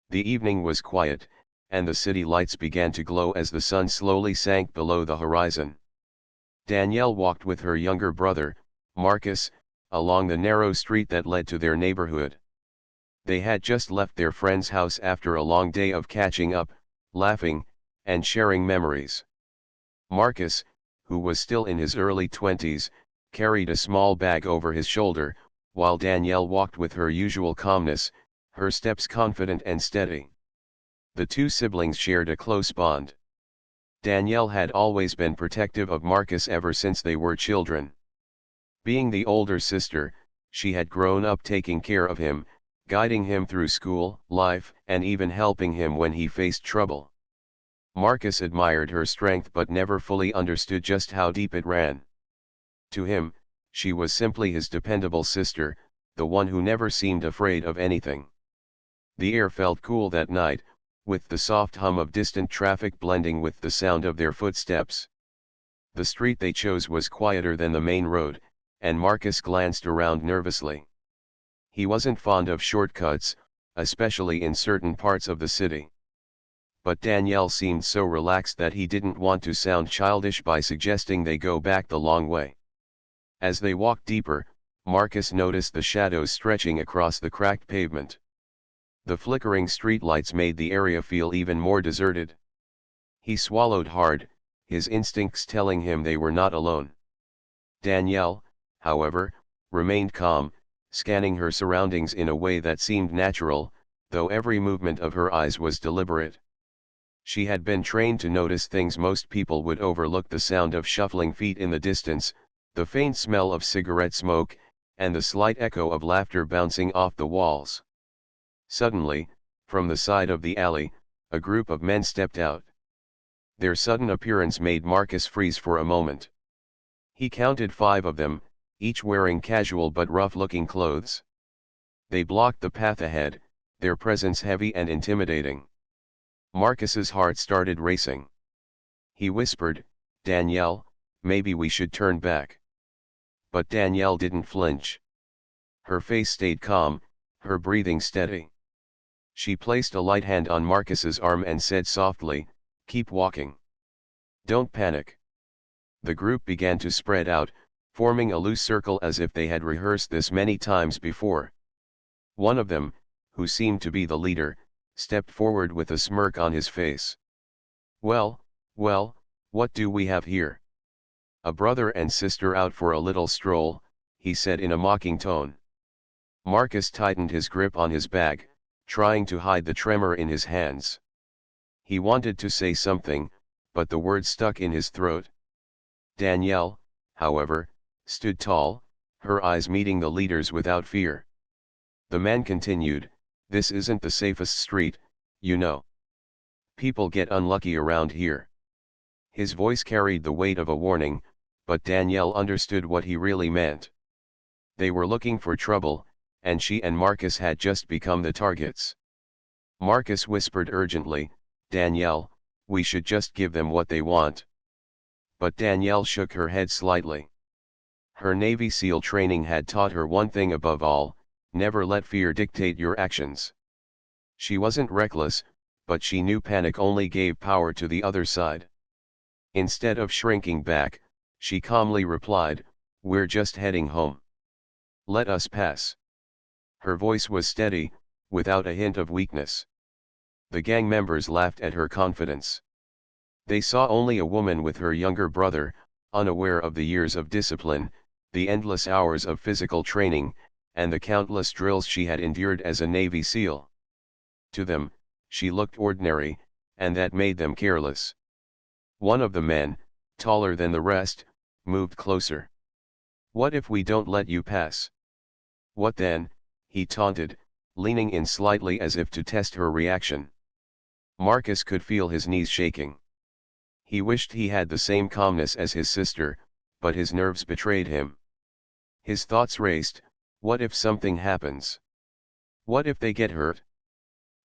The evening was quiet, and the city lights began to glow as the sun slowly sank below the horizon. Danielle walked with her younger brother, Marcus, along the narrow street that led to their neighborhood. They had just left their friend's house after a long day of catching up, laughing, and sharing memories. Marcus, who was still in his early 20s, carried a small bag over his shoulder, while Danielle walked with her usual calmness, her steps confident and steady. The two siblings shared a close bond. Danielle had always been protective of Marcus ever since they were children. Being the older sister, she had grown up taking care of him, guiding him through school, life, and even helping him when he faced trouble. Marcus admired her strength but never fully understood just how deep it ran. To him, she was simply his dependable sister, the one who never seemed afraid of anything. The air felt cool that night, with the soft hum of distant traffic blending with the sound of their footsteps. The street they chose was quieter than the main road, and Marcus glanced around nervously. He wasn't fond of shortcuts, especially in certain parts of the city. But Danielle seemed so relaxed that he didn't want to sound childish by suggesting they go back the long way. As they walked deeper, Marcus noticed the shadows stretching across the cracked pavement. The flickering streetlights made the area feel even more deserted. He swallowed hard, his instincts telling him they were not alone. Danielle, however, remained calm, scanning her surroundings in a way that seemed natural, though every movement of her eyes was deliberate. She had been trained to notice things most people would overlook: the sound of shuffling feet in the distance, the faint smell of cigarette smoke, and the slight echo of laughter bouncing off the walls. Suddenly, from the side of the alley, a group of men stepped out. Their sudden appearance made Marcus freeze for a moment. He counted 5 of them, each wearing casual but rough-looking clothes. They blocked the path ahead, their presence heavy and intimidating. Marcus's heart started racing. He whispered, "Danielle, maybe we should turn back." But Danielle didn't flinch. Her face stayed calm, her breathing steady. She placed a light hand on Marcus's arm and said softly, "Keep walking. Don't panic." The group began to spread out, forming a loose circle as if they had rehearsed this many times before. One of them, who seemed to be the leader, stepped forward with a smirk on his face. Well, what do we have here? A brother and sister out for a little stroll," he said in a mocking tone. Marcus tightened his grip on his bag, trying to hide the tremor in his hands. He wanted to say something, but the words stuck in his throat. Danielle, however, stood tall, her eyes meeting the leader's without fear. The man continued, "This isn't the safest street, you know. People get unlucky around here." His voice carried the weight of a warning, but Danielle understood what he really meant. They were looking for trouble, and she and Marcus had just become the targets. Marcus whispered urgently, "Danielle, we should just give them what they want." But Danielle shook her head slightly. Her Navy SEAL training had taught her one thing above all: never let fear dictate your actions. She wasn't reckless, but she knew panic only gave power to the other side. Instead of shrinking back, she calmly replied, "We're just heading home. Let us pass." Her voice was steady, without a hint of weakness. The gang members laughed at her confidence. They saw only a woman with her younger brother, unaware of the years of discipline, the endless hours of physical training, and the countless drills she had endured as a Navy SEAL. To them, she looked ordinary, and that made them careless. One of the men, taller than the rest, moved closer. "What if we don't let you pass?" "What then?" he taunted, leaning in slightly as if to test her reaction. Marcus could feel his knees shaking. He wished he had the same calmness as his sister, but his nerves betrayed him. His thoughts raced: what if something happens? What if they get hurt?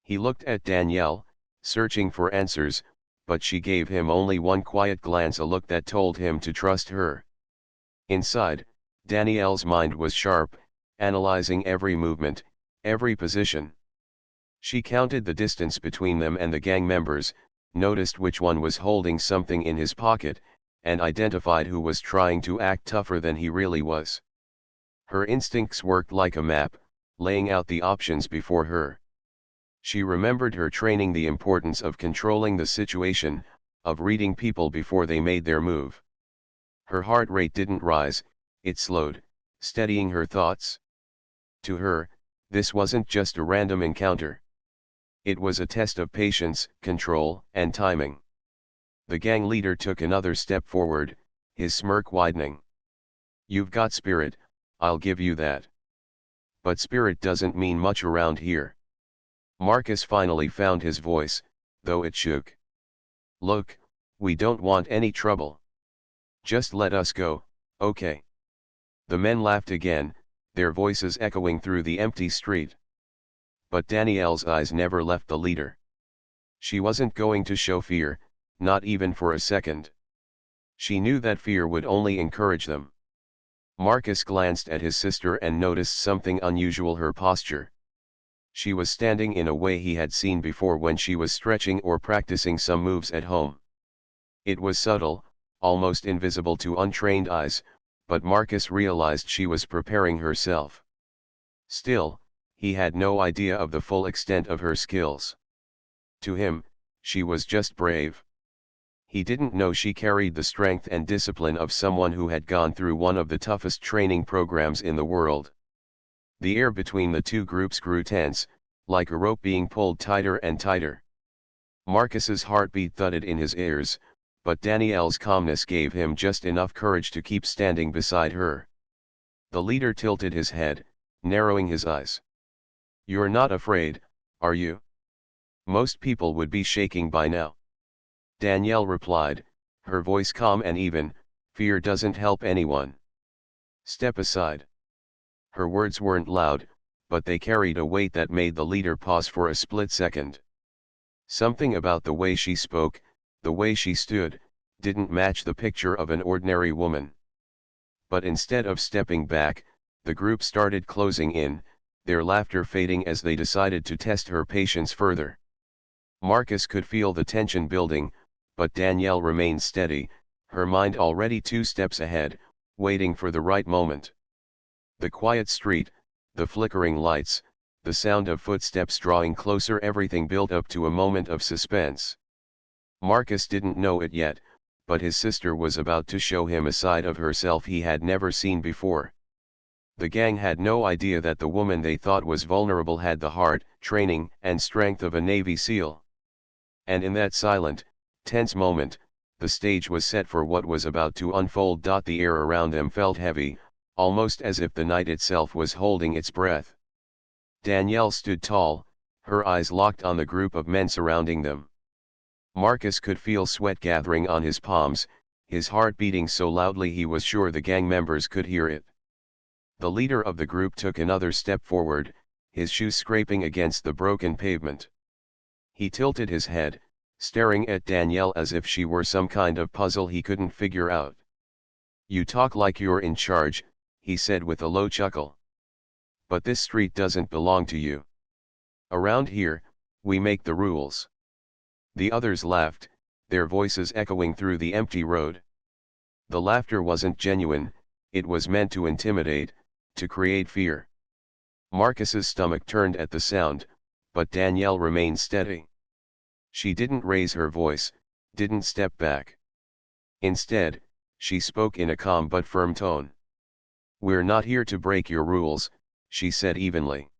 He looked at Danielle, searching for answers, but she gave him only one quiet glance, a look that told him to trust her. Inside, Danielle's mind was sharp, analyzing every movement, every position. She counted the distance between them and the gang members, noticed which one was holding something in his pocket, and identified who was trying to act tougher than he really was. Her instincts worked like a map, laying out the options before her. She remembered her training, the importance of controlling the situation, of reading people before they made their move. Her heart rate didn't rise, it slowed, steadying her thoughts. To her, this wasn't just a random encounter. It was a test of patience, control, and timing. The gang leader took another step forward, his smirk widening. "You've got spirit, I'll give you that. But spirit doesn't mean much around here." Marcus finally found his voice, though it shook. "Look, we don't want any trouble. Just let us go, okay?" The men laughed again, their voices echoing through the empty street. But Danielle's eyes never left the leader. She wasn't going to show fear, not even for a second. She knew that fear would only encourage them. Marcus glanced at his sister and noticed something unusual: her posture. She was standing in a way he had seen before when she was stretching or practicing some moves at home. It was subtle, almost invisible to untrained eyes, but Marcus realized she was preparing herself. Still, he had no idea of the full extent of her skills. To him, she was just brave. He didn't know she carried the strength and discipline of someone who had gone through one of the toughest training programs in the world. The air between the two groups grew tense, like a rope being pulled tighter and tighter. Marcus's heartbeat thudded in his ears, but Danielle's calmness gave him just enough courage to keep standing beside her. The leader tilted his head, narrowing his eyes. "You're not afraid, are you? Most people would be shaking by now." Danielle replied, her voice calm and even, "Fear doesn't help anyone. Step aside." Her words weren't loud, but they carried a weight that made the leader pause for a split second. Something about the way she spoke, the way she stood, didn't match the picture of an ordinary woman. But instead of stepping back, the group started closing in, their laughter fading as they decided to test her patience further. Marcus could feel the tension building, but Danielle remained steady, her mind already 2 steps ahead, waiting for the right moment. The quiet street, the flickering lights, the sound of footsteps drawing closer, everything built up to a moment of suspense. Marcus didn't know it yet, but his sister was about to show him a side of herself he had never seen before. The gang had no idea that the woman they thought was vulnerable had the heart, training, and strength of a Navy SEAL. And in that silent, tense moment, the stage was set for what was about to unfold. The air around them felt heavy, almost as if the night itself was holding its breath. Danielle stood tall, her eyes locked on the group of men surrounding them. Marcus could feel sweat gathering on his palms, his heart beating so loudly he was sure the gang members could hear it. The leader of the group took another step forward, his shoes scraping against the broken pavement. He tilted his head, staring at Danielle as if she were some kind of puzzle he couldn't figure out. "You talk like you're in charge," he said with a low chuckle. "But this street doesn't belong to you. Around here, we make the rules." The others laughed, their voices echoing through the empty road. The laughter wasn't genuine, it was meant to intimidate, to create fear. Marcus's stomach turned at the sound, but Danielle remained steady. She didn't raise her voice, didn't step back. Instead, she spoke in a calm but firm tone. "We're not here to break your rules," she said evenly.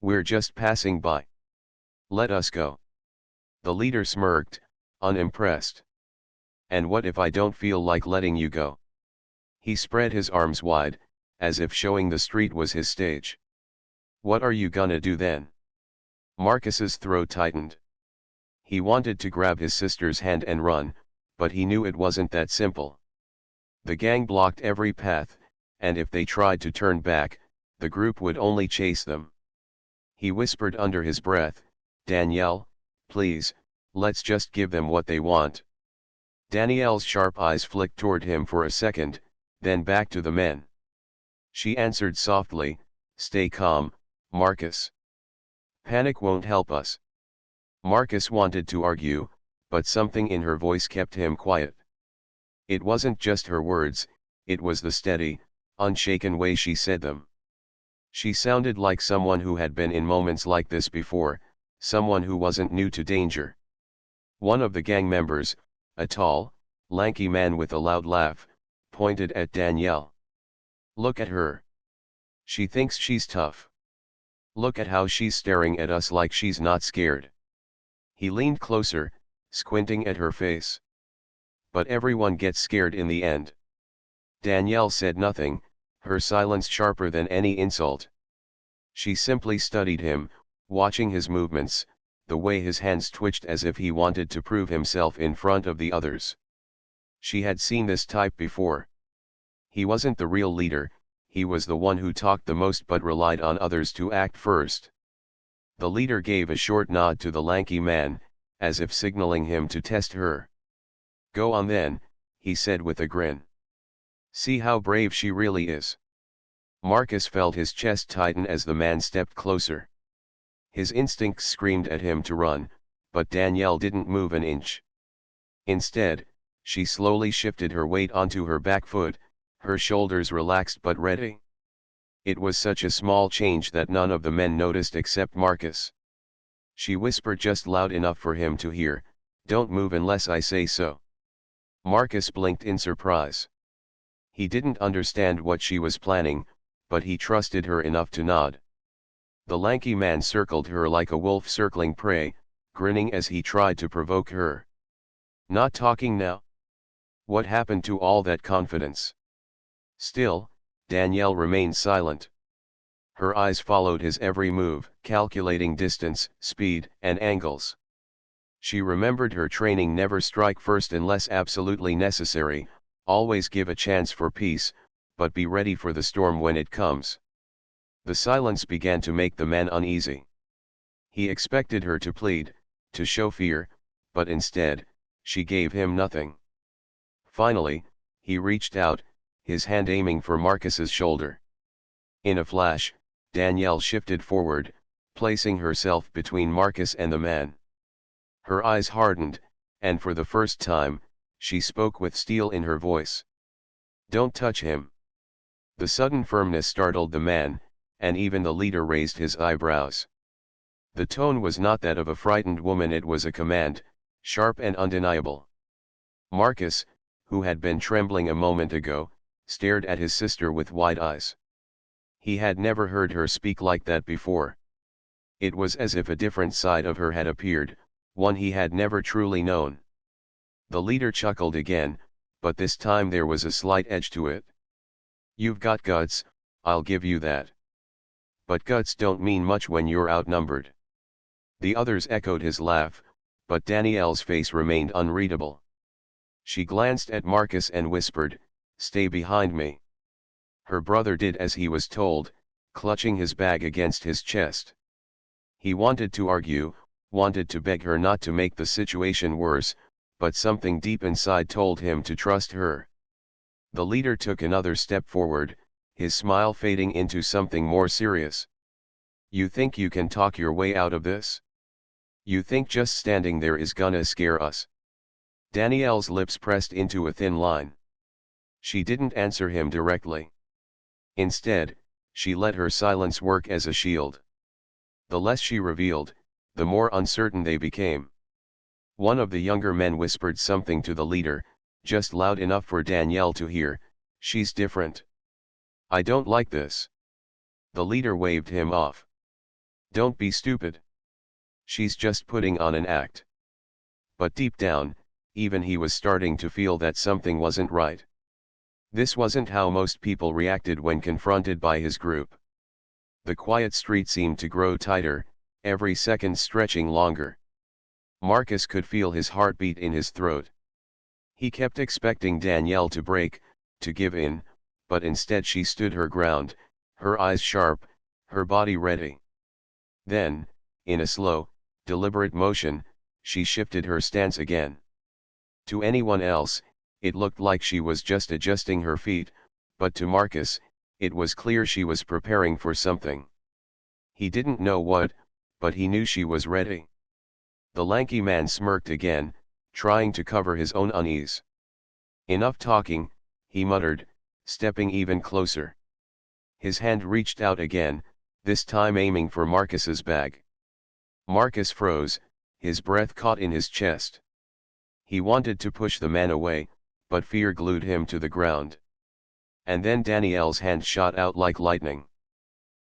"We're just passing by. Let us go." The leader smirked, unimpressed. "And what if I don't feel like letting you go?" He spread his arms wide, as if showing the street was his stage. "What are you gonna do then?" Marcus's throat tightened. He wanted to grab his sister's hand and run, but he knew it wasn't that simple. The gang blocked every path, and if they tried to turn back, the group would only chase them. He whispered under his breath, "Danielle, please, let's just give them what they want." Danielle's sharp eyes flicked toward him for a second, then back to the men. She answered softly, "Stay calm, Marcus. Panic won't help us. Marcus wanted to argue, but something in her voice kept him quiet. It wasn't just her words, it was the steady, unshaken way she said them. She sounded like someone who had been in moments like this before, someone who wasn't new to danger. One of the gang members, a tall, lanky man with a loud laugh, pointed at Danielle. Look at her. She thinks she's tough. Look at how she's staring at us like she's not scared. He leaned closer, squinting at her face. But everyone gets scared in the end. Danielle said nothing, her silence sharper than any insult. She simply studied him, watching his movements, the way his hands twitched as if he wanted to prove himself in front of the others. She had seen this type before. He wasn't the real leader, he was the one who talked the most but relied on others to act first. The leader gave a short nod to the lanky man, as if signaling him to test her. Go on then, he said with a grin. See how brave she really is. Marcus felt his chest tighten as the man stepped closer. His instincts screamed at him to run, but Danielle didn't move an inch. Instead, she slowly shifted her weight onto her back foot, her shoulders relaxed but ready. It was such a small change that none of the men noticed except Marcus. She whispered just loud enough for him to hear, "Don't move unless I say so." Marcus blinked in surprise. He didn't understand what she was planning, but he trusted her enough to nod. The lanky man circled her like a wolf circling prey, grinning as he tried to provoke her. Not talking now? What happened to all that confidence? Still, Danielle remained silent. Her eyes followed his every move, calculating distance, speed, and angles. She remembered her training: never strike first unless absolutely necessary, always give a chance for peace, but be ready for the storm when it comes. The silence began to make the man uneasy. He expected her to plead, to show fear, but instead, she gave him nothing. Finally, he reached out, his hand aiming for Marcus's shoulder. In a flash, Danielle shifted forward, placing herself between Marcus and the man. Her eyes hardened, and for the first time, she spoke with steel in her voice. Don't touch him. The sudden firmness startled the man, and even the leader raised his eyebrows. The tone was not that of a frightened woman, it was a command, sharp and undeniable. Marcus, who had been trembling a moment ago, stared at his sister with wide eyes. He had never heard her speak like that before. It was as if a different side of her had appeared, one he had never truly known. The leader chuckled again, but this time there was a slight edge to it. You've got guts, I'll give you that. But guts don't mean much when you're outnumbered. The others echoed his laugh, but Danielle's face remained unreadable. She glanced at Marcus and whispered, "Stay behind me." Her brother did as he was told, clutching his bag against his chest. He wanted to argue, wanted to beg her not to make the situation worse, but something deep inside told him to trust her. The leader took another step forward, his smile fading into something more serious. You think you can talk your way out of this? You think just standing there is gonna scare us? Danielle's lips pressed into a thin line. She didn't answer him directly. Instead, she let her silence work as a shield. The less she revealed, the more uncertain they became. One of the younger men whispered something to the leader, just loud enough for Danielle to hear, "She's different. I don't like this." The leader waved him off. "Don't be stupid. She's just putting on an act." But deep down, even he was starting to feel that something wasn't right. This wasn't how most people reacted when confronted by his group. The quiet street seemed to grow tighter, every second stretching longer. Marcus could feel his heartbeat in his throat. He kept expecting Danielle to break, to give in, but instead she stood her ground, her eyes sharp, her body ready. Then, in a slow, deliberate motion, she shifted her stance again. To anyone else, it looked like she was just adjusting her feet, but to Marcus, it was clear she was preparing for something. He didn't know what, but he knew she was ready. The lanky man smirked again, trying to cover his own unease. "Enough talking," he muttered, stepping even closer. His hand reached out again, this time aiming for Marcus's bag. Marcus froze, his breath caught in his chest. He wanted to push the man away, but fear glued him to the ground. And then Danielle's hand shot out like lightning.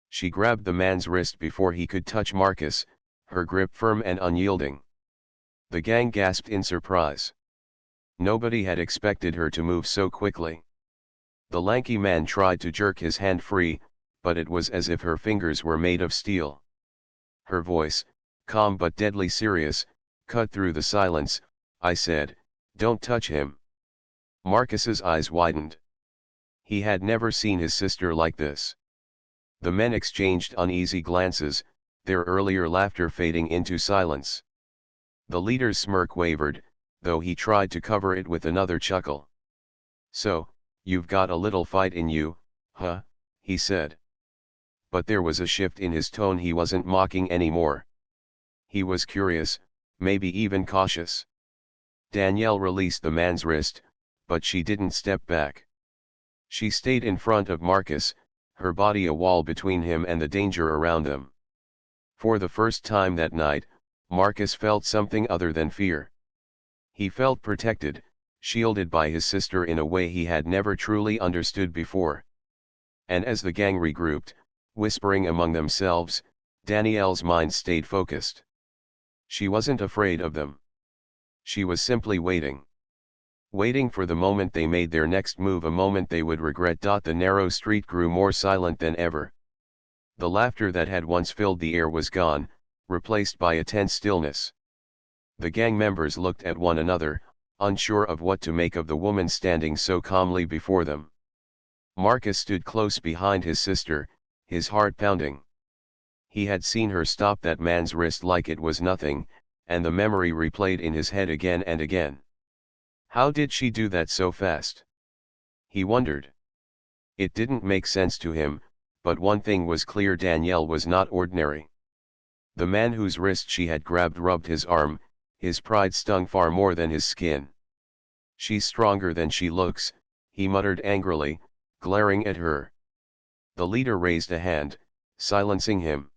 She grabbed the man's wrist before he could touch Marcus, her grip firm and unyielding. The gang gasped in surprise. Nobody had expected her to move so quickly. The lanky man tried to jerk his hand free, but it was as if her fingers were made of steel. Her voice, calm but deadly serious, cut through the silence. "I said, don't touch him." Marcus's eyes widened. He had never seen his sister like this. The men exchanged uneasy glances, their earlier laughter fading into silence. The leader's smirk wavered, though he tried to cover it with another chuckle. "So, you've got a little fight in you, huh?" he said. But there was a shift in his tone. He wasn't mocking anymore. He was curious, maybe even cautious. Danielle released the man's wrist, but she didn't step back. She stayed in front of Marcus, her body a wall between him and the danger around them. For the first time that night, Marcus felt something other than fear. He felt protected, shielded by his sister in a way he had never truly understood before. And as the gang regrouped, whispering among themselves, Danielle's mind stayed focused. She wasn't afraid of them. She was simply waiting. Waiting for the moment they made their next move, a moment they would regret. The narrow street grew more silent than ever. The laughter that had once filled the air was gone, replaced by a tense stillness. The gang members looked at one another, unsure of what to make of the woman standing so calmly before them. Marcus stood close behind his sister, his heart pounding. He had seen her stop that man's wrist like it was nothing, and the memory replayed in his head again and again. How did she do that so fast? He wondered. It didn't make sense to him, but one thing was clear: Danielle was not ordinary. The man whose wrist she had grabbed rubbed his arm, his pride stung far more than his skin. "She's stronger than she looks," he muttered angrily, glaring at her. The leader raised a hand, silencing him.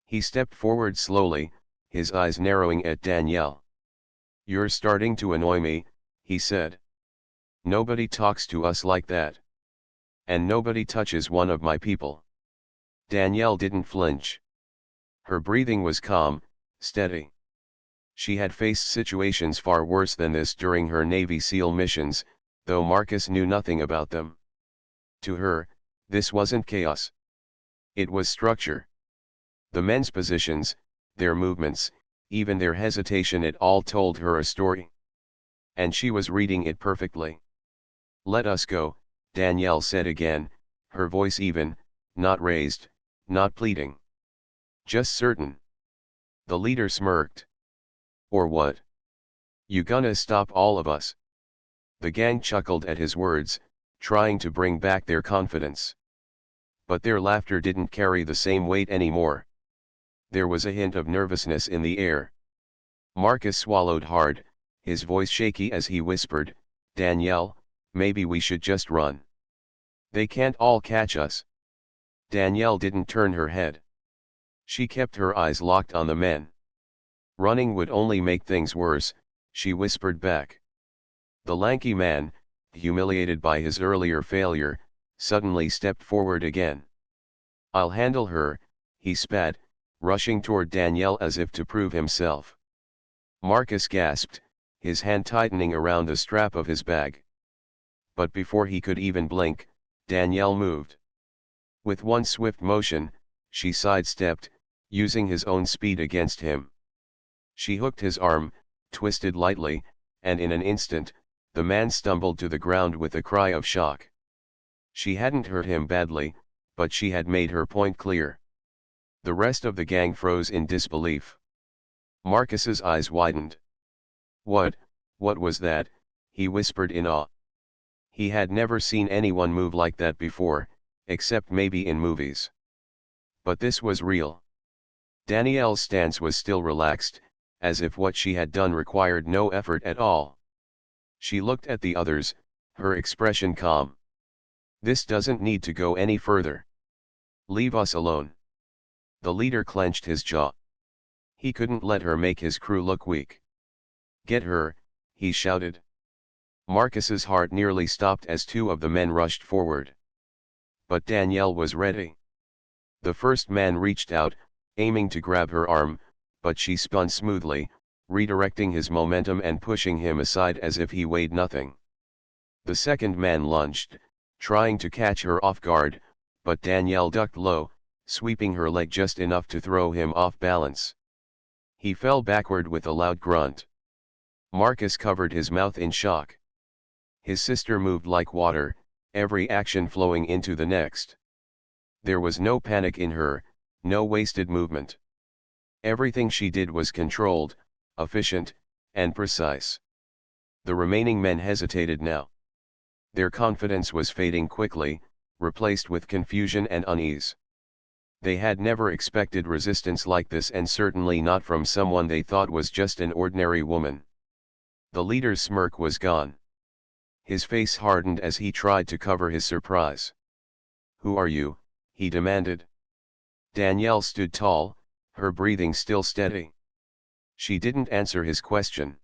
He stepped forward slowly, his eyes narrowing at Danielle. "You're starting to annoy me," he said. "Nobody talks to us like that. And nobody touches one of my people." Danielle didn't flinch. Her breathing was calm, steady. She had faced situations far worse than this during her Navy SEAL missions, though Marcus knew nothing about them. To her, this wasn't chaos. It was structure. The men's positions, their movements, even their hesitation, it all told her a story. And she was reading it perfectly. "Let us go," Danielle said again, her voice even, not raised, not pleading. "Just certain." The leader smirked. "Or what? You gonna stop all of us?" The gang chuckled at his words, trying to bring back their confidence. But their laughter didn't carry the same weight anymore. There was a hint of nervousness in the air. Marcus swallowed hard, his voice shaky as he whispered, "Danielle, maybe we should just run. They can't all catch us." Danielle didn't turn her head. She kept her eyes locked on the men. "Running would only make things worse," she whispered back. The lanky man, humiliated by his earlier failure, suddenly stepped forward again. "I'll handle her," he spat, rushing toward Danielle as if to prove himself. Marcus gasped, his hand tightening around the strap of his bag. But before he could even blink, Danielle moved. With one swift motion, she sidestepped, using his own speed against him. She hooked his arm, twisted lightly, and in an instant, the man stumbled to the ground with a cry of shock. She hadn't hurt him badly, but she had made her point clear. The rest of the gang froze in disbelief. Marcus's eyes widened. What was that?" he whispered in awe. He had never seen anyone move like that before, except maybe in movies. But this was real. Danielle's stance was still relaxed, as if what she had done required no effort at all. She looked at the others, her expression calm. This doesn't need to go any further. Leave us alone. The leader clenched his jaw. He couldn't let her make his crew look weak. Get her, he shouted. Marcus's heart nearly stopped as two of the men rushed forward. But Danielle was ready. The first man reached out, aiming to grab her arm, but she spun smoothly, redirecting his momentum and pushing him aside as if he weighed nothing. The second man lunged, trying to catch her off guard, but Danielle ducked low, sweeping her leg just enough to throw him off balance. He fell backward with a loud grunt. Marcus covered his mouth in shock. His sister moved like water, every action flowing into the next. There was no panic in her, no wasted movement. Everything she did was controlled, efficient, and precise. The remaining men hesitated now. Their confidence was fading quickly, replaced with confusion and unease. They had never expected resistance like this, and certainly not from someone they thought was just an ordinary woman. The leader's smirk was gone. His face hardened as he tried to cover his surprise. "Who are you?" he demanded. Danielle stood tall, her breathing still steady. She didn't answer his question.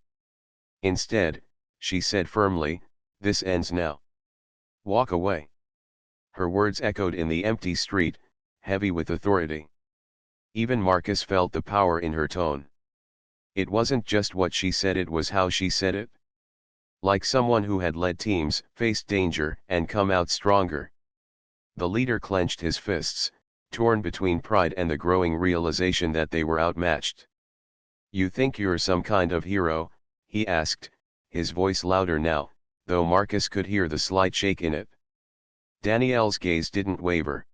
Instead, she said firmly, "This ends now. Walk away." Her words echoed in the empty street, heavy with authority. Even Marcus felt the power in her tone. It wasn't just what she said, it was how she said it. Like someone who had led teams, faced danger, and come out stronger. The leader clenched his fists, torn between pride and the growing realization that they were outmatched. "You think you're some kind of hero?" he asked, his voice louder now, though Marcus could hear the slight shake in it. Danielle's gaze didn't waver.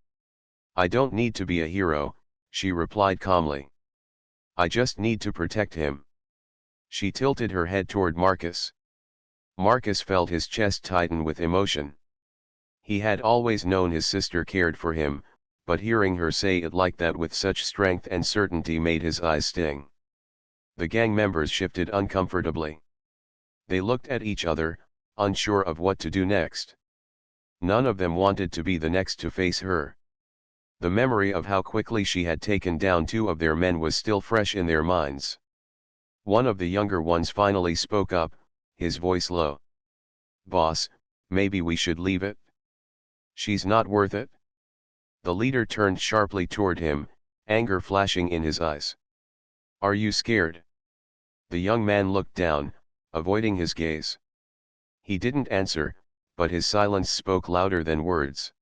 "I don't need to be a hero," she replied calmly. "I just need to protect him." She tilted her head toward Marcus. Marcus felt his chest tighten with emotion. He had always known his sister cared for him, but hearing her say it like that with such strength and certainty made his eyes sting. The gang members shifted uncomfortably. They looked at each other, unsure of what to do next. None of them wanted to be the next to face her. The memory of how quickly she had taken down two of their men was still fresh in their minds. One of the younger ones finally spoke up, his voice low. "Boss, maybe we should leave it. She's not worth it." The leader turned sharply toward him, anger flashing in his eyes. "Are you scared?" The young man looked down, avoiding his gaze. He didn't answer, but his silence spoke louder than words.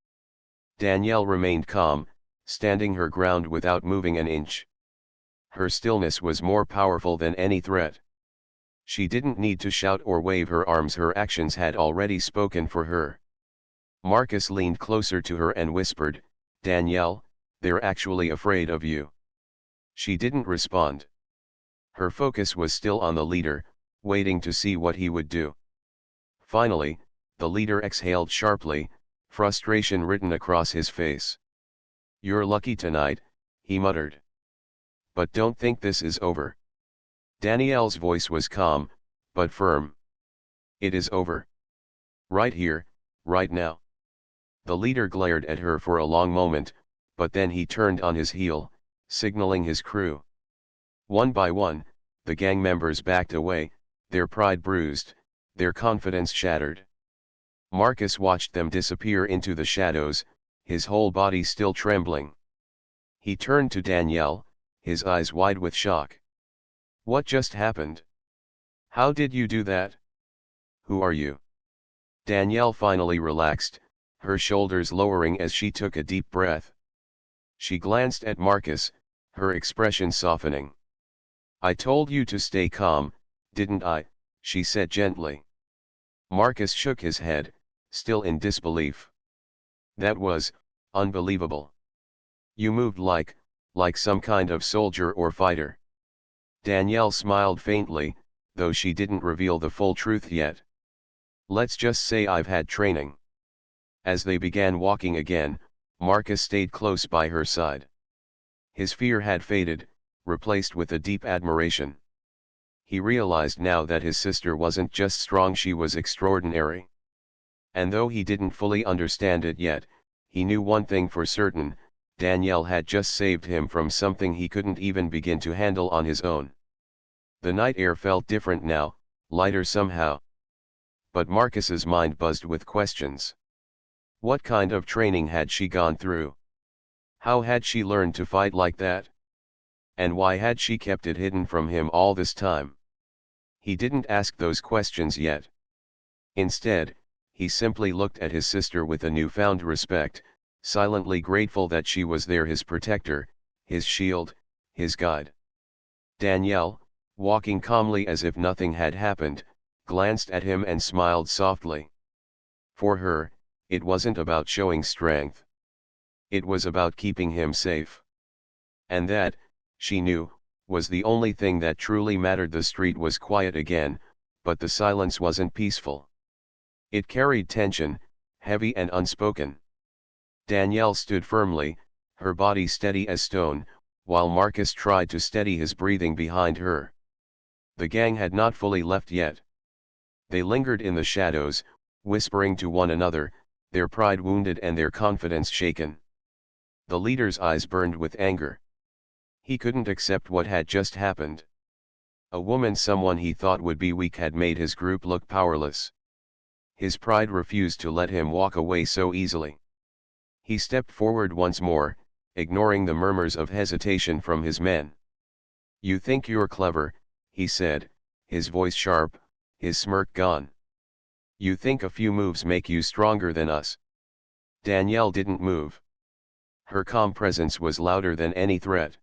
Danielle remained calm, standing her ground without moving an inch. Her stillness was more powerful than any threat. She didn't need to shout or wave her arms, her actions had already spoken for her. Marcus leaned closer to her and whispered, "Danielle, they're actually afraid of you." She didn't respond. Her focus was still on the leader, waiting to see what he would do. Finally, the leader exhaled sharply, frustration written across his face. "You're lucky tonight," he muttered. "But don't think this is over." Danielle's voice was calm, but firm. "It is over. Right here, right now." The leader glared at her for a long moment, but then he turned on his heel, signaling his crew. One by one, the gang members backed away, their pride bruised, their confidence shattered. Marcus watched them disappear into the shadows, his whole body still trembling. He turned to Danielle, his eyes wide with shock. "What just happened? How did you do that? Who are you?" Danielle finally relaxed, her shoulders lowering as she took a deep breath. She glanced at Marcus, her expression softening. "I told you to stay calm, didn't I?" she said gently. Marcus shook his head, still in disbelief. "That was unbelievable. You moved like some kind of soldier or fighter." Danielle smiled faintly, though she didn't reveal the full truth yet. "Let's just say I've had training." As they began walking again, Marcus stayed close by her side. His fear had faded, replaced with a deep admiration. He realized now that his sister wasn't just strong, she was extraordinary. And though he didn't fully understand it yet, he knew one thing for certain: Danielle had just saved him from something he couldn't even begin to handle on his own. The night air felt different now, lighter somehow. But Marcus's mind buzzed with questions. What kind of training had she gone through? How had she learned to fight like that? And why had she kept it hidden from him all this time? He didn't ask those questions yet. Instead, he simply looked at his sister with a newfound respect, silently grateful that she was there, his protector, his shield, his guide. Danielle, walking calmly as if nothing had happened, glanced at him and smiled softly. For her, it wasn't about showing strength. It was about keeping him safe. And that, she knew, was the only thing that truly mattered. The street was quiet again, but the silence wasn't peaceful. It carried tension, heavy and unspoken. Danielle stood firmly, her body steady as stone, while Marcus tried to steady his breathing behind her. The gang had not fully left yet. They lingered in the shadows, whispering to one another, their pride wounded and their confidence shaken. The leader's eyes burned with anger. He couldn't accept what had just happened. A woman, someone he thought would be weak, had made his group look powerless. His pride refused to let him walk away so easily. He stepped forward once more, ignoring the murmurs of hesitation from his men. "You think you're clever," he said, his voice sharp, his smirk gone. "You think a few moves make you stronger than us." Danielle didn't move. Her calm presence was louder than any threat.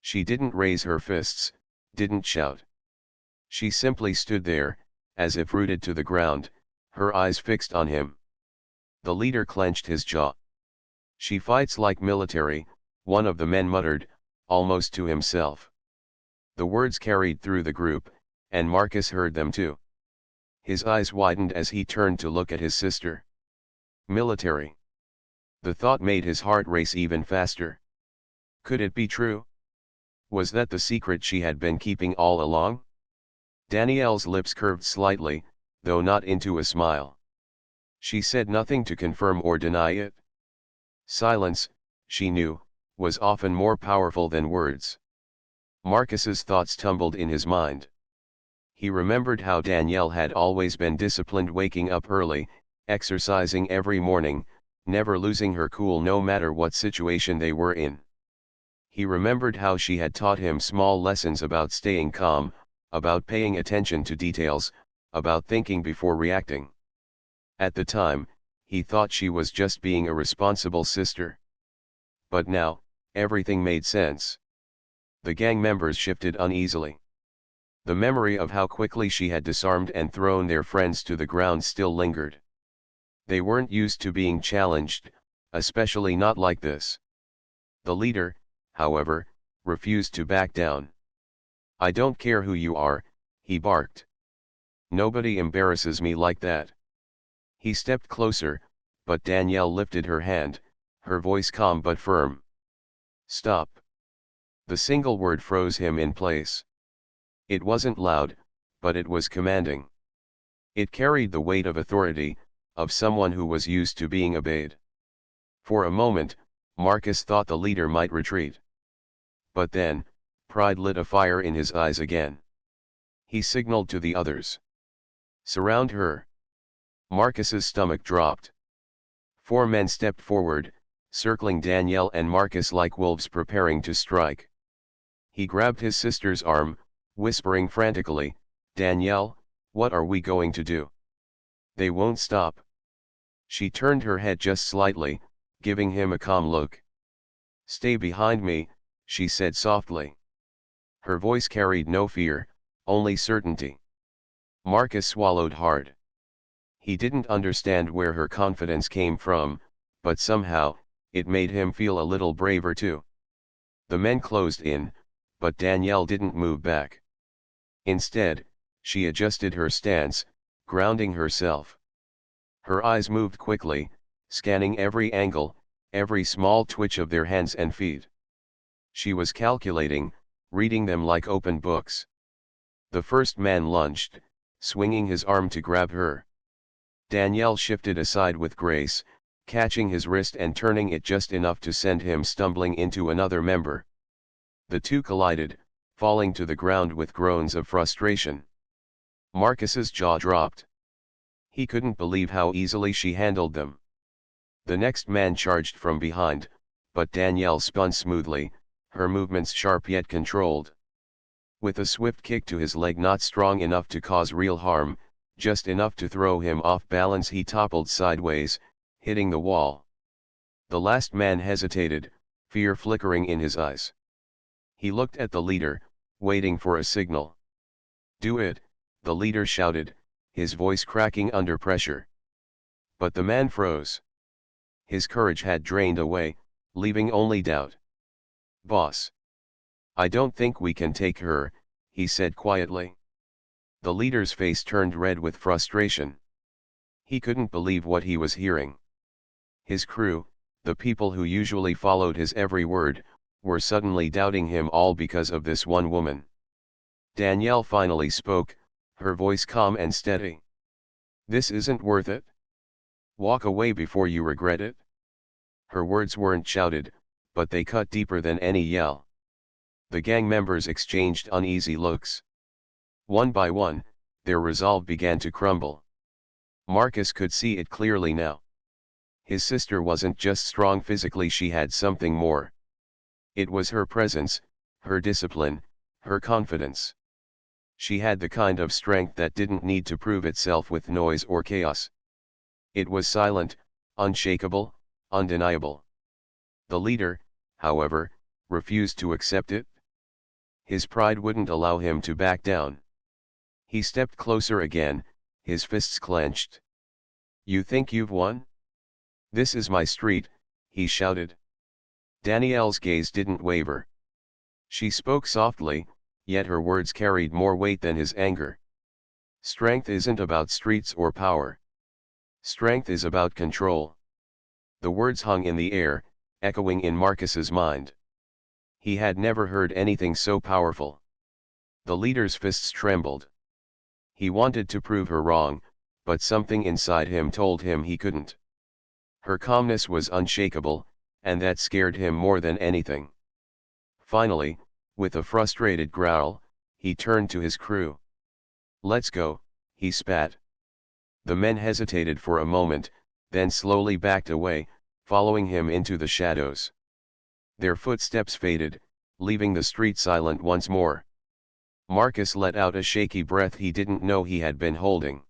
She didn't raise her fists, didn't shout. She simply stood there, as if rooted to the ground, her eyes fixed on him. The leader clenched his jaw. "She fights like military," one of the men muttered, almost to himself. The words carried through the group, and Marcus heard them too. His eyes widened as he turned to look at his sister. Military. The thought made his heart race even faster. Could it be true? Was that the secret she had been keeping all along? Danielle's lips curved slightly, though not into a smile. She said nothing to confirm or deny it. Silence, she knew, was often more powerful than words. Marcus's thoughts tumbled in his mind. He remembered how Danielle had always been disciplined, waking up early, exercising every morning, never losing her cool no matter what situation they were in. He remembered how she had taught him small lessons about staying calm, about paying attention to details, about thinking before reacting. At the time, he thought she was just being a responsible sister. But now, everything made sense. The gang members shifted uneasily. The memory of how quickly she had disarmed and thrown their friends to the ground still lingered. They weren't used to being challenged, especially not like this. The leader, however, refused to back down. "I don't care who you are," he barked. "Nobody embarrasses me like that." He stepped closer, but Danielle lifted her hand, her voice calm but firm. "Stop." The single word froze him in place. It wasn't loud, but it was commanding. It carried the weight of authority, of someone who was used to being obeyed. For a moment, Marcus thought the leader might retreat. But then, pride lit a fire in his eyes again. He signaled to the others. "Surround her." Marcus's stomach dropped. 4 men stepped forward, circling Danielle and Marcus like wolves preparing to strike. He grabbed his sister's arm, whispering frantically, "Danielle, what are we going to do? They won't stop." She turned her head just slightly, giving him a calm look. "Stay behind me," she said softly. Her voice carried no fear, only certainty. Marcus swallowed hard. He didn't understand where her confidence came from, but somehow, it made him feel a little braver too. The men closed in, but Danielle didn't move back. Instead, she adjusted her stance, grounding herself. Her eyes moved quickly, scanning every angle, every small twitch of their hands and feet. She was calculating, reading them like open books. The first man lunged, swinging his arm to grab her. Danielle shifted aside with grace, catching his wrist and turning it just enough to send him stumbling into another member. The two collided, falling to the ground with groans of frustration. Marcus's jaw dropped. He couldn't believe how easily she handled them. The next man charged from behind, but Danielle spun smoothly, her movements sharp yet controlled. With a swift kick to his leg not strong enough to cause real harm, just enough to throw him off balance, he toppled sideways, hitting the wall. The last man hesitated, fear flickering in his eyes. He looked at the leader, waiting for a signal. "Do it," the leader shouted, his voice cracking under pressure. But the man froze. His courage had drained away, leaving only doubt. "Boss. I don't think we can take her," he said quietly. The leader's face turned red with frustration. He couldn't believe what he was hearing. His crew, the people who usually followed his every word, were suddenly doubting him, all because of this one woman. Danielle finally spoke, her voice calm and steady. "This isn't worth it. Walk away before you regret it." Her words weren't shouted, but they cut deeper than any yell. The gang members exchanged uneasy looks. One by one, their resolve began to crumble. Marcus could see it clearly now. His sister wasn't just strong physically, she had something more. It was her presence, her discipline, her confidence. She had the kind of strength that didn't need to prove itself with noise or chaos. It was silent, unshakable, undeniable. The leader, however, refused to accept it. His pride wouldn't allow him to back down. He stepped closer again, his fists clenched. "You think you've won? This is my street," he shouted. Danielle's gaze didn't waver. She spoke softly, yet her words carried more weight than his anger. "Strength isn't about streets or power. Strength is about control." The words hung in the air, echoing in Marcus's mind. He had never heard anything so powerful. The leader's fists trembled. He wanted to prove her wrong, but something inside him told him he couldn't. Her calmness was unshakable, and that scared him more than anything. Finally, with a frustrated growl, he turned to his crew. "Let's go," he spat. The men hesitated for a moment, then slowly backed away, following him into the shadows. Their footsteps faded, leaving the street silent once more. Marcus let out a shaky breath he didn't know he had been holding.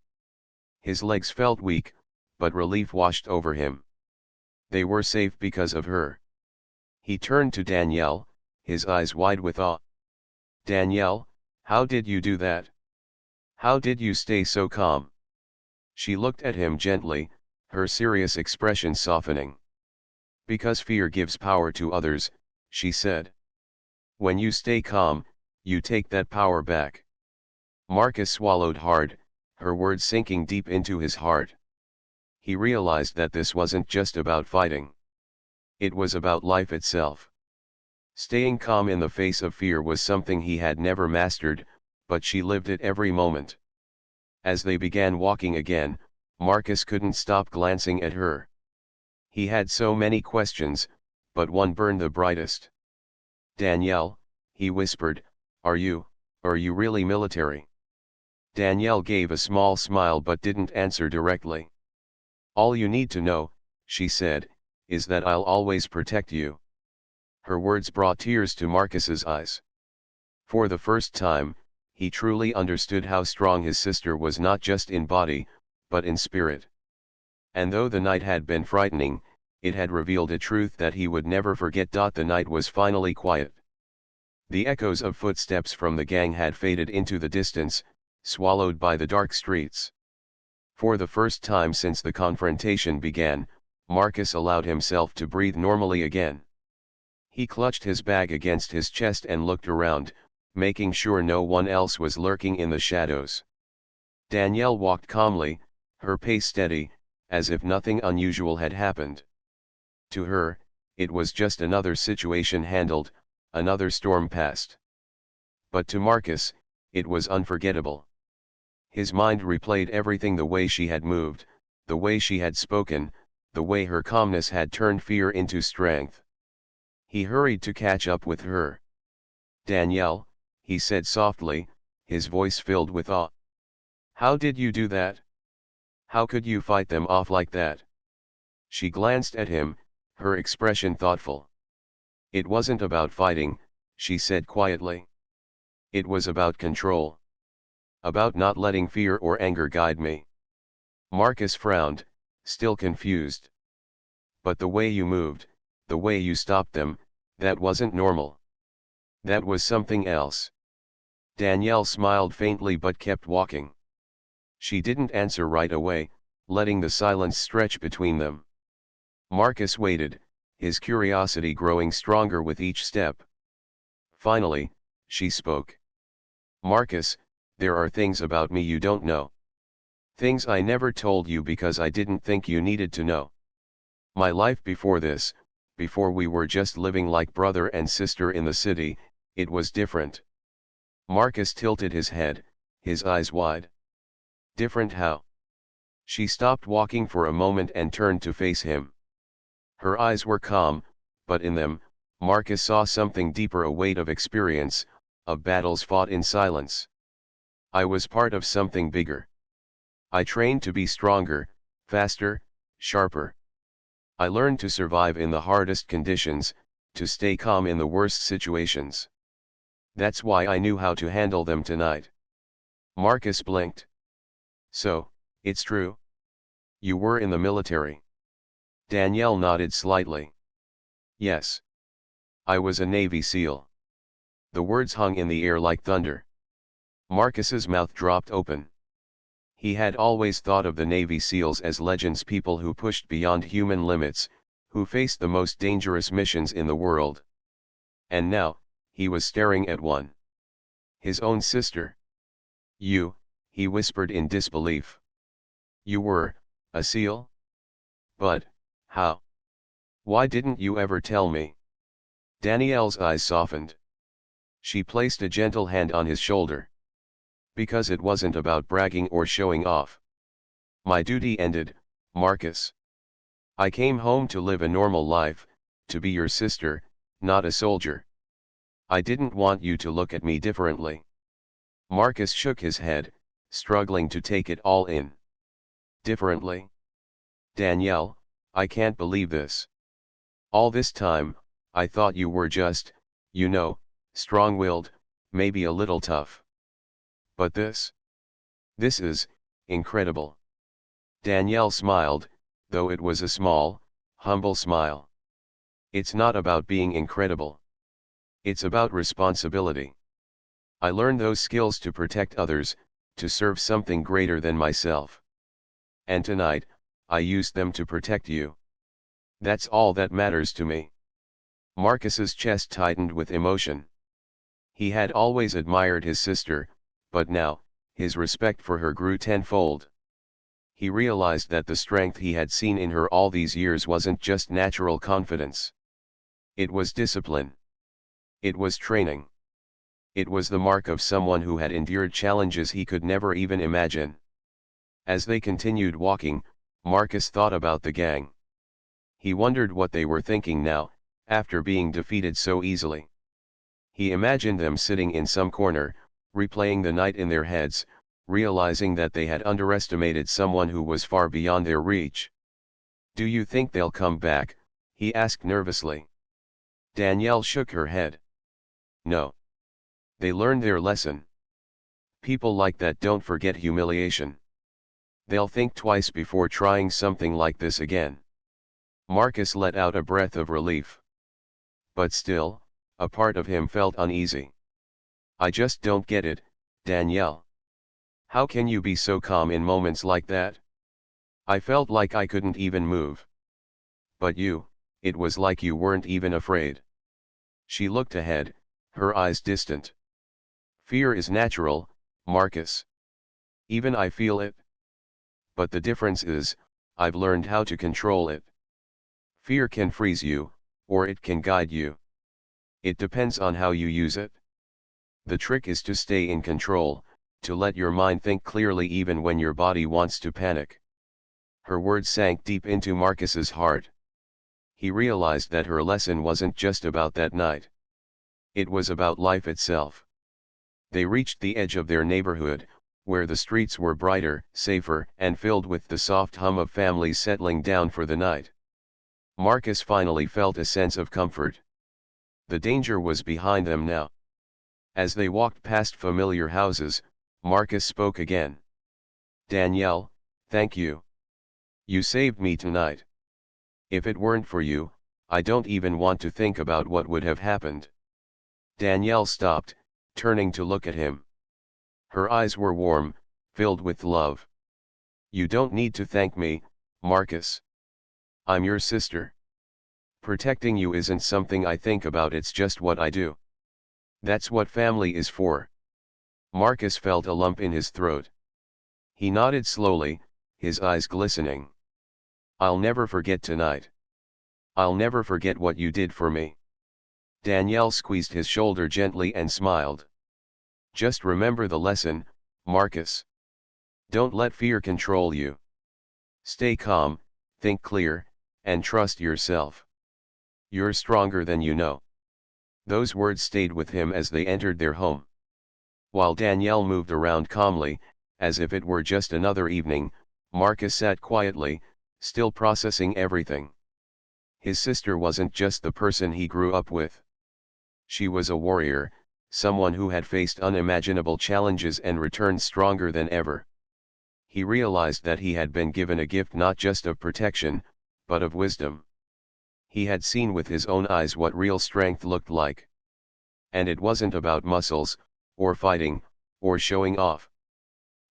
His legs felt weak, but relief washed over him. They were safe because of her. He turned to Danielle, his eyes wide with awe. "Danielle, how did you do that? How did you stay so calm?" She looked at him gently, her serious expression softening. "Because fear gives power to others," she said. "When you stay calm, you take that power back." Marcus swallowed hard, her words sinking deep into his heart. He realized that this wasn't just about fighting. It was about life itself. Staying calm in the face of fear was something he had never mastered, but she lived it every moment. As they began walking again, Marcus couldn't stop glancing at her. He had so many questions, but one burned the brightest. "Danielle," he whispered, are you really military?" Danielle gave a small smile but didn't answer directly. "All you need to know," she said, "is that I'll always protect you." Her words brought tears to Marcus's eyes. For the first time, he truly understood how strong his sister was, not just in body, but in spirit. And though the night had been frightening, it had revealed a truth that he would never forget. The night was finally quiet. The echoes of footsteps from the gang had faded into the distance, swallowed by the dark streets. For the first time since the confrontation began, Marcus allowed himself to breathe normally again. He clutched his bag against his chest and looked around, making sure no one else was lurking in the shadows. Danielle walked calmly, her pace steady, as if nothing unusual had happened. To her, it was just another situation handled, another storm past. But to Marcus, it was unforgettable. His mind replayed everything: the way she had moved, the way she had spoken, the way her calmness had turned fear into strength. He hurried to catch up with her. "Danielle," he said softly, his voice filled with awe. "How did you do that? How could you fight them off like that?" She glanced at him, her expression thoughtful. "It wasn't about fighting," she said quietly. "It was about control. About not letting fear or anger guide me." Marcus frowned, still confused. "But the way you moved, the way you stopped them, that wasn't normal. That was something else." Danielle smiled faintly but kept walking. She didn't answer right away, letting the silence stretch between them. Marcus waited, his curiosity growing stronger with each step. Finally, she spoke. "Marcus, there are things about me you don't know. Things I never told you because I didn't think you needed to know. My life before this, before we were just living like brother and sister in the city, it was different." Marcus tilted his head, his eyes wide. "Different how?" She stopped walking for a moment and turned to face him. Her eyes were calm, but in them, Marcus saw something deeper: a weight of experience, of battles fought in silence. "I was part of something bigger. I trained to be stronger, faster, sharper. I learned to survive in the hardest conditions, to stay calm in the worst situations. That's why I knew how to handle them tonight." Marcus blinked. "So, it's true? You were in the military?" Danielle nodded slightly. "Yes. I was a Navy SEAL." The words hung in the air like thunder. Marcus's mouth dropped open. He had always thought of the Navy SEALs as legends: people who pushed beyond human limits, who faced the most dangerous missions in the world. And now, he was staring at one. His own sister. "You," he whispered in disbelief. "You were a SEAL? But, how? Why didn't you ever tell me?" Danielle's eyes softened. She placed a gentle hand on his shoulder. "Because it wasn't about bragging or showing off. My duty ended, Marcus. I came home to live a normal life, to be your sister, not a soldier. I didn't want you to look at me differently." Marcus shook his head, struggling to take it all in. "Differently? Danielle, I can't believe this. All this time, I thought you were just, strong-willed, maybe a little tough. But this is incredible." Danielle smiled, though it was a small, humble smile. "It's not about being incredible. It's about responsibility. I learned those skills to protect others, to serve something greater than myself. And tonight, I used them to protect you. That's all that matters to me." Marcus's chest tightened with emotion. He had always admired his sister, but now, his respect for her grew tenfold. He realized that the strength he had seen in her all these years wasn't just natural confidence. It was discipline. It was training. It was the mark of someone who had endured challenges he could never even imagine. As they continued walking, Marcus thought about the gang. He wondered what they were thinking now, after being defeated so easily. He imagined them sitting in some corner, replaying the night in their heads, realizing that they had underestimated someone who was far beyond their reach. "Do you think they'll come back?" he asked nervously. Danielle shook her head. "No. They learned their lesson. People like that don't forget humiliation. They'll think twice before trying something like this again." Marcus let out a breath of relief. But still, a part of him felt uneasy. "I just don't get it, Danielle. How can you be so calm in moments like that? I felt like I couldn't even move. But you, it was like you weren't even afraid." She looked ahead, her eyes distant. "Fear is natural, Marcus. Even I feel it. But the difference is, I've learned how to control it. Fear can freeze you, or it can guide you. It depends on how you use it." The trick is to stay in control, to let your mind think clearly even when your body wants to panic. Her words sank deep into Marcus's heart. He realized that her lesson wasn't just about that night. It was about life itself. They reached the edge of their neighborhood, where the streets were brighter, safer, and filled with the soft hum of families settling down for the night. Marcus finally felt a sense of comfort. The danger was behind them now. As they walked past familiar houses, Marcus spoke again. "Danielle, thank you. You saved me tonight. If it weren't for you, I don't even want to think about what would have happened." Danielle stopped, turning to look at him. Her eyes were warm, filled with love. "You don't need to thank me, Marcus. I'm your sister. Protecting you isn't something I think about, it's just what I do. That's what family is for." Marcus felt a lump in his throat. He nodded slowly, his eyes glistening. "I'll never forget tonight. I'll never forget what you did for me." Danielle squeezed his shoulder gently and smiled. "Just remember the lesson, Marcus. Don't let fear control you. Stay calm, think clear, and trust yourself. You're stronger than you know." Those words stayed with him as they entered their home. While Danielle moved around calmly, as if it were just another evening, Marcus sat quietly, still processing everything. His sister wasn't just the person he grew up with. She was a warrior, someone who had faced unimaginable challenges and returned stronger than ever. He realized that he had been given a gift not just of protection, but of wisdom. He had seen with his own eyes what real strength looked like. And it wasn't about muscles, or fighting, or showing off.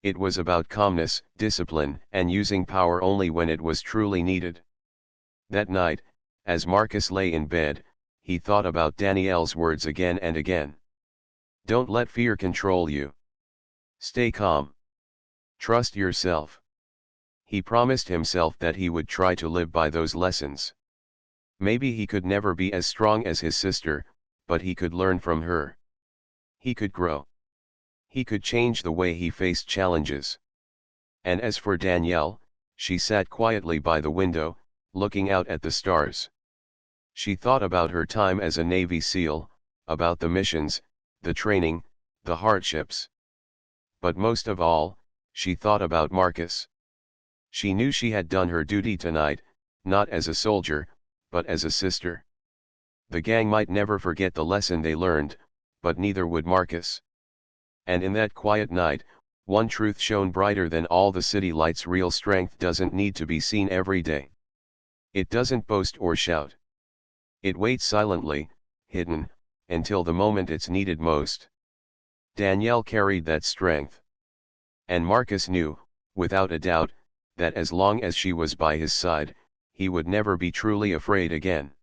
It was about calmness, discipline, and using power only when it was truly needed. That night, as Marcus lay in bed, he thought about Danielle's words again and again. Don't let fear control you. Stay calm. Trust yourself. He promised himself that he would try to live by those lessons. Maybe he could never be as strong as his sister, but he could learn from her. He could grow. He could change the way he faced challenges. And as for Danielle, she sat quietly by the window, looking out at the stars. She thought about her time as a Navy SEAL, about the missions, the training, the hardships. But most of all, she thought about Marcus. She knew she had done her duty tonight, not as a soldier, but as a sister. The gang might never forget the lesson they learned, but neither would Marcus. And in that quiet night, one truth shone brighter than all the city lights: real strength doesn't need to be seen every day. It doesn't boast or shout. It waits silently, hidden, until the moment it's needed most. Danielle carried that strength. And Marcus knew, without a doubt, that as long as she was by his side, he would never be truly afraid again.